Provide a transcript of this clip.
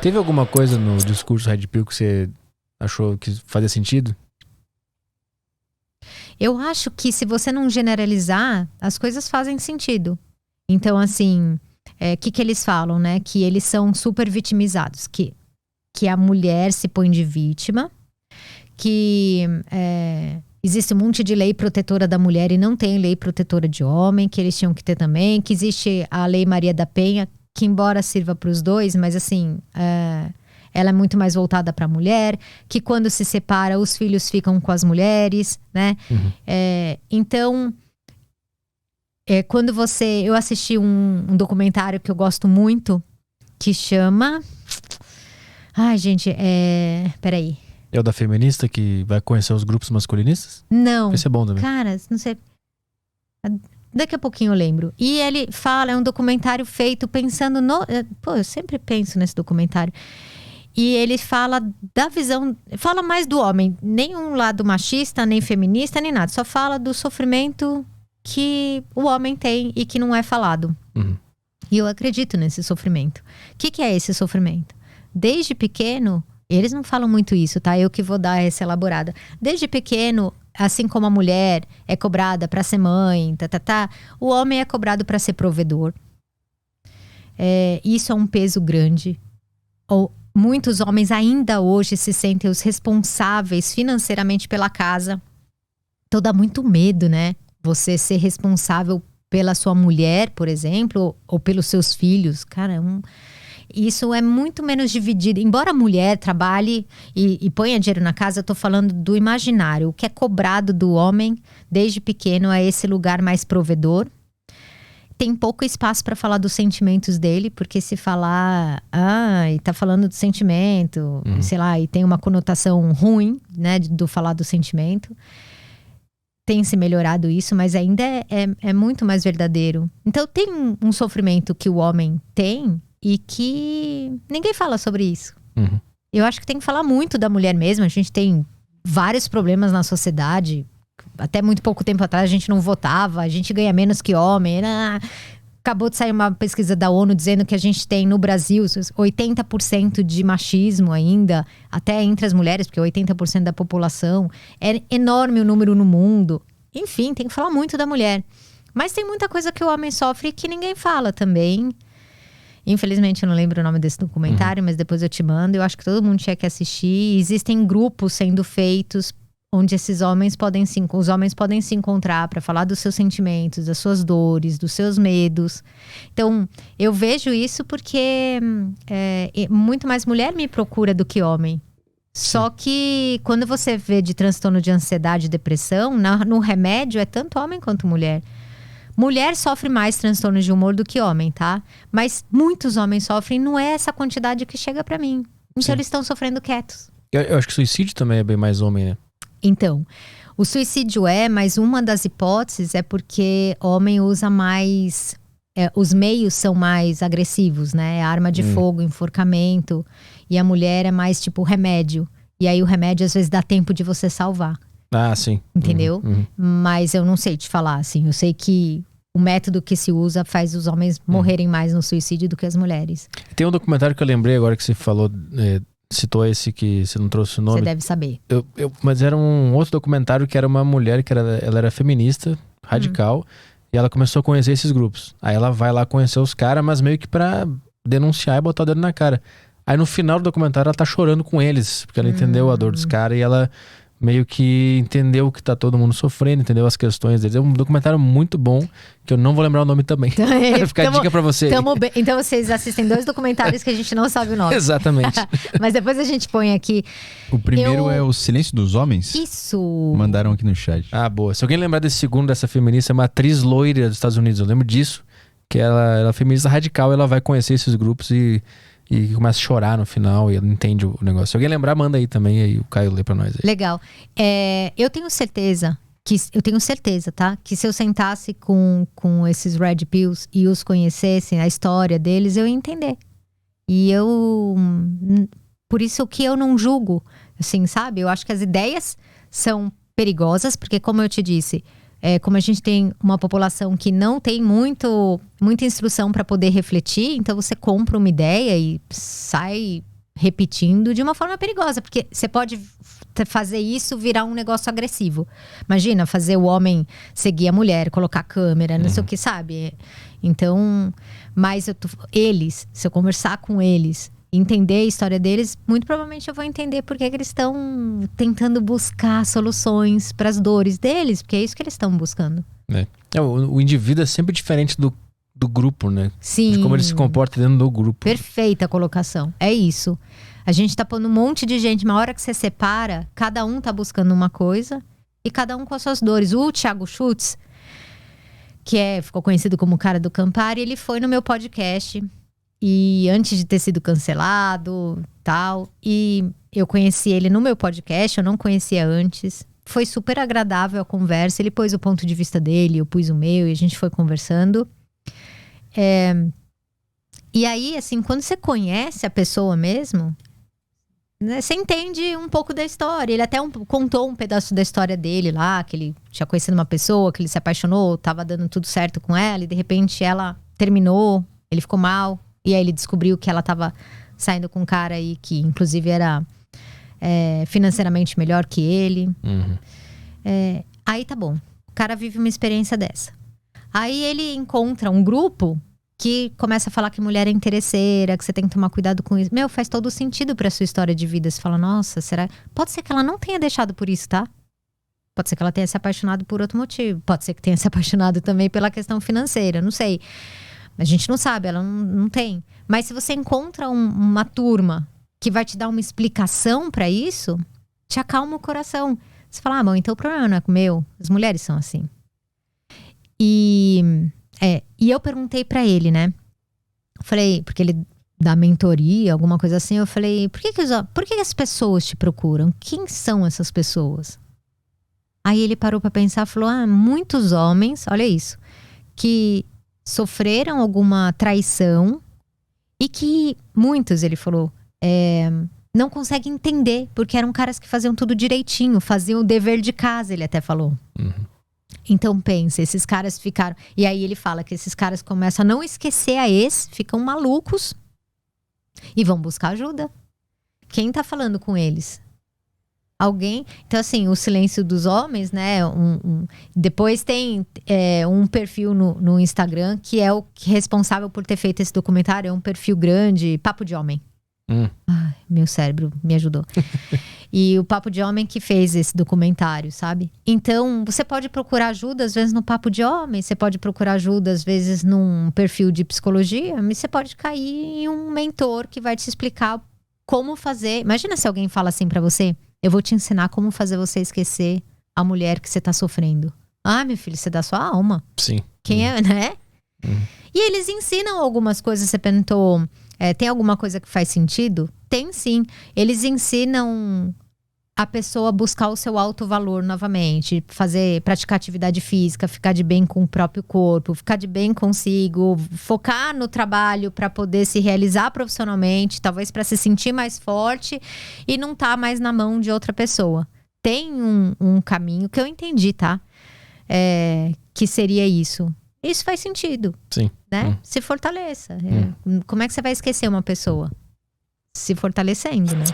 Teve alguma coisa no discurso Red Pill que você achou que fazia sentido? Eu acho que se você não generalizar, as coisas fazem sentido. Então, assim, que eles falam, né? Que eles são super vitimizados. Que a mulher se põe de vítima. Que existe um monte de lei protetora da mulher e não tem lei protetora de homem. Que eles tinham que ter também. Que existe a Lei Maria da Penha, que embora sirva para os dois, mas assim... ela é muito mais voltada para a mulher, que quando se separa, os filhos ficam com as mulheres, né? Uhum. Então, quando eu assisti um documentário que eu gosto muito, que chama... Ai, gente, peraí. É o da feminista que vai conhecer os grupos masculinistas? Não. Esse é bom também. Cara, não sei... Daqui a pouquinho eu lembro. E ele fala, é um documentário feito pensando no... eu sempre penso nesse documentário. E ele fala da visão... Fala mais do homem. Nem um lado machista, nem feminista, nem nada. Só fala do sofrimento que o homem tem e que não é falado. Uhum. E eu acredito nesse sofrimento. O que é esse sofrimento? Desde pequeno... Eles não falam muito isso, tá? Eu que vou dar essa elaborada. Desde pequeno, assim como a mulher é cobrada para ser mãe, o homem é cobrado para ser provedor. Isso é um peso grande. Muitos homens ainda hoje se sentem os responsáveis financeiramente pela casa. Então dá muito medo, né? Você ser responsável pela sua mulher, por exemplo, ou pelos seus filhos. Cara, isso é muito menos dividido. Embora a mulher trabalhe e ponha dinheiro na casa, eu tô falando do imaginário. O que é cobrado do homem desde pequeno é esse lugar mais provedor. Tem pouco espaço para falar dos sentimentos dele, porque se falar, e tá falando do sentimento, sei lá, e tem uma conotação ruim, né, do falar do sentimento. Tem se melhorado isso, mas ainda é muito mais verdadeiro. Então tem um sofrimento que o homem tem e que ninguém fala sobre isso. Uhum. Eu acho que tem que falar muito da mulher mesmo. A gente tem vários problemas na sociedade. Até muito pouco tempo atrás a gente não votava, a gente ganha menos que homem. Acabou de sair uma pesquisa da ONU dizendo que a gente tem no Brasil 80% de machismo ainda, até entre as mulheres, porque 80% da população. É enorme o número no mundo. Enfim, tem que falar muito da mulher. Mas tem muita coisa que o homem sofre que ninguém fala também. Infelizmente eu não lembro o nome desse documentário, mas depois eu te mando. Eu acho que todo mundo tinha que assistir. Existem grupos sendo feitos onde os homens podem se encontrar para falar dos seus sentimentos, das suas dores, dos seus medos. Então, eu vejo isso porque muito mais mulher me procura do que homem. Sim. Só que quando você vê de transtorno de ansiedade e depressão, no remédio é tanto homem quanto mulher. Mulher sofre mais transtornos de humor do que homem, tá? Mas muitos homens sofrem, não é essa quantidade que chega pra mim. Então Sim. Eles estão sofrendo quietos. Eu acho que suicídio também é bem mais homem, né? Então, o suicídio mas uma das hipóteses é porque homem usa mais... os meios são mais agressivos, né? Arma de fogo, enforcamento. E a mulher é mais tipo remédio. E aí o remédio às vezes dá tempo de você salvar. Ah, sim. Entendeu? Mas eu não sei te falar, assim. Eu sei que o método que se usa faz os homens morrerem mais no suicídio do que as mulheres. Tem um documentário que eu lembrei agora que você falou, citou esse que você não trouxe o nome. Você deve saber. Mas era um outro documentário que era uma mulher que ela era feminista, radical, e ela começou a conhecer esses grupos. Aí ela vai lá conhecer os caras, mas meio que pra denunciar e botar o dedo na cara. Aí no final do documentário ela tá chorando com eles, porque ela entendeu a dor dos caras e ela... meio que entendeu que tá todo mundo sofrendo, entendeu as questões deles. É um documentário muito bom, que eu não vou lembrar o nome também. Fica a dica pra você. Então vocês assistem 2 documentários que a gente não sabe o nome. Exatamente. Mas depois a gente põe aqui. O primeiro é O Silêncio dos Homens? Isso. Mandaram aqui no chat. Ah, boa. Se alguém lembrar desse segundo, dessa feminista, é uma atriz loira dos Estados Unidos. Eu lembro disso, que ela é feminista radical, ela vai conhecer esses grupos e começa a chorar no final e ela entende o negócio. Se alguém lembrar, manda aí também, aí o Caio lê pra nós aí. Legal. Eu tenho certeza, tá? Que se eu sentasse com esses Red Pills e os conhecessem, a história deles, eu ia entender. E por isso que eu não julgo, assim, sabe? Eu acho que as ideias são perigosas, porque como eu te disse... como a gente tem uma população que não tem muita instrução para poder refletir, então você compra uma ideia e sai repetindo de uma forma perigosa. Porque você pode fazer isso virar um negócio agressivo. Imagina, fazer o homem seguir a mulher, colocar câmera, não sei o que, sabe? Então, mas eles, se eu conversar com eles, entender a história deles, muito provavelmente eu vou entender por que eles estão tentando buscar soluções para as dores deles, porque é isso que eles estão buscando. O indivíduo é sempre diferente do grupo, né? Sim. De como ele se comporta dentro do grupo. Perfeita colocação. É isso. A gente tá pondo um monte de gente, uma hora que você separa, cada um tá buscando uma coisa e cada um com as suas dores. O Thiago Schultz, que ficou conhecido como o cara do Campari, ele foi no meu podcast e antes de ter sido cancelado, tal, e eu conheci ele no meu podcast, eu não conhecia antes. Foi super agradável a conversa, ele pôs o ponto de vista dele, eu pus o meu e a gente foi conversando. E aí, assim, quando você conhece a pessoa mesmo, né, você entende um pouco da história. Ele até contou um pedaço da história dele lá, que ele tinha conhecido uma pessoa, que ele se apaixonou, tava dando tudo certo com ela, e de repente ela terminou, ele ficou mal, e aí ele descobriu que ela tava saindo com um cara aí que inclusive era financeiramente melhor que ele. Aí tá bom, o cara vive uma experiência dessa. Aí ele encontra um grupo que começa a falar que mulher é interesseira, que você tem que tomar cuidado com isso. Meu, faz todo sentido pra sua história de vida. Você fala, nossa, será? Pode ser que ela não tenha deixado por isso, tá? Pode ser que ela tenha se apaixonado por outro motivo. Pode ser que tenha se apaixonado também pela questão financeira, não sei. A gente não sabe, ela não tem. Mas se você encontra uma turma que vai te dar uma explicação pra isso, te acalma o coração. Você fala, bom, então o problema não é meu. As mulheres são assim. E eu perguntei pra ele, né? Eu falei, porque ele dá mentoria, alguma coisa assim. Eu falei, por que as pessoas te procuram? Quem são essas pessoas? Aí ele parou pra pensar e falou, muitos homens, olha isso, que sofreram alguma traição e que muitos, ele falou, não conseguem entender, porque eram caras que faziam tudo direitinho, faziam o dever de casa, ele até falou. Então pensa, esses caras ficaram... E aí ele fala que esses caras começam a não esquecer a ex, ficam malucos e vão buscar ajuda. Quem tá falando com eles? Alguém? Então assim, o silêncio dos homens, né? Depois tem um perfil no Instagram que é o responsável por ter feito esse documentário. É um perfil grande, Papo de Homem. Ai, meu cérebro me ajudou. E o Papo de Homem que fez esse documentário, sabe? Então, você pode procurar ajuda, às vezes, no Papo de Homem. Você pode procurar ajuda, às vezes, num perfil de psicologia. Mas você pode cair em um mentor que vai te explicar como fazer. Imagina se alguém fala assim pra você: eu vou te ensinar como fazer você esquecer a mulher que você tá sofrendo. Meu filho, você dá sua alma. Sim. Quem é, né? E eles ensinam algumas coisas. Você perguntou... tem alguma coisa que faz sentido? Tem sim. Eles ensinam a pessoa a buscar o seu alto valor novamente, praticar atividade física, ficar de bem com o próprio corpo, ficar de bem consigo, focar no trabalho para poder se realizar profissionalmente, talvez para se sentir mais forte e não estar mais na mão de outra pessoa. Tem um caminho que eu entendi, tá? Que seria isso. Isso faz sentido. Sim. Né? Se fortaleça. Como é que você vai esquecer uma pessoa? Se fortalecendo, né?